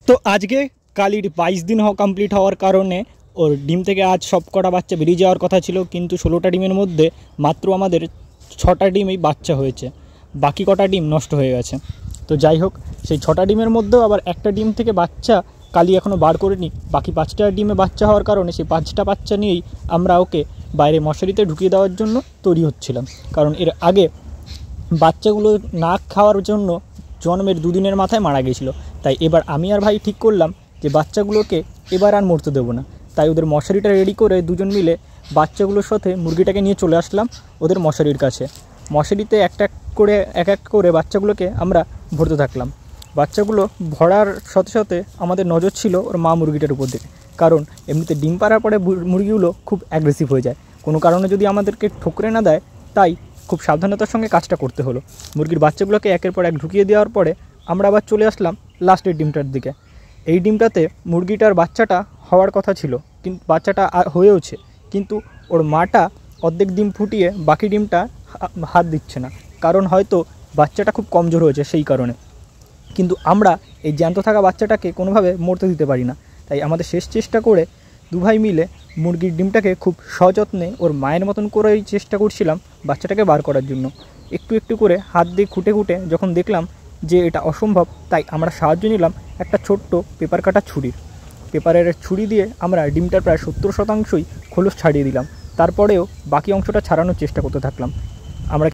তো আজকে কালির 22 দিন কমপ্লিট হওয়ার কারণে ওর ডিম থেকে আজ সব কটা বাচ্চা বেরিয়ে যাওয়ার কথা ছিল, কিন্তু 16টা ডিমের মধ্যে মাত্র আমাদের 6টা ডিমই বাচ্চা হয়েছে, বাকি কটা ডিম নষ্ট হয়ে গেছে। তো যাই হোক, সেই 6টা ডিমের মধ্যেও আবার একটা ডিম থেকে বাচ্চা কালি এখনও বার করিনি। বাকি 5টা ডিমে বাচ্চা হওয়ার কারণে সেই 5টা বাচ্চা নিয়েই আমরা ওকে বাইরে মশারিতে ঢুকিয়ে দেওয়ার জন্য তৈরি হচ্ছিলাম, কারণ এর আগে বাচ্চাগুলো না খাওয়ার জন্য জন্মের 2 দিনের মাথায় মারা গিয়েছিল। তাই এবার আমি আর ভাই ঠিক করলাম যে বাচ্চাগুলোকে এবার আর মরতে দেবো না। তাই ওদের মশারিটা রেডি করে দুজন মিলে বাচ্চাগুলোর সাথে মুরগিটাকে নিয়ে চলে আসলাম ওদের মশারির কাছে। মশারিতে এক এক করে বাচ্চাগুলোকে আমরা ভরতে থাকলাম। বাচ্চাগুলো ভরার সাথে সাথে আমাদের নজর ছিল ওর মা মুরগিটার উপর দিকে, কারণ এমনিতে ডিম পাড়ার পরে মুরগিগুলো খুব অ্যাগ্রেসিভ হয়ে যায়, কোনো কারণে যদি আমাদেরকে ঠুকরে না দেয়। তাই খুব সাবধানতার সঙ্গে কাজটা করতে হলো। মুরগির বাচ্চাগুলোকে একের পর এক ঢুকিয়ে দেওয়ার পরে আমরা আবার চলে আসলাম লাস্টের ডিমটার দিকে। এই ডিমটাতে মুরগিটার বাচ্চাটা হওয়ার কথা ছিল, কিন্তু বাচ্চাটা হয়েওছে, কিন্তু ওর মাটা অর্ধেক ডিম ফুটিয়ে বাকি ডিমটা হাত দিচ্ছে না, কারণ হয়তো বাচ্চাটা খুব কমজোর হয়েছে সেই কারণে। কিন্তু আমরা এই জ্যান্ত থাকা বাচ্চাটাকে কোনোভাবে মরতে দিতে পারি না। তাই আমাদের শেষ চেষ্টা করে দু ভাই মিলে মুরগির ডিমটাকে খুব সযত্নে ওর মায়ের মতন করেই চেষ্টা করছিলাম বাচ্চাটাকে বার করার জন্য। একটু একটু করে হাত দিয়ে খুঁটে যখন দেখলাম যে এটা অসম্ভব, তাই আমরা সাহায্য নিলাম একটা ছোট্ট পেপার কাটার ছুরির। পেপারের ছুরি দিয়ে আমরা ডিমটার প্রায় 70% খোলস ছাড়িয়ে দিলাম। তারপরেও বাকি অংশটা ছাড়ানোর চেষ্টা করতে থাকলাম। আমরা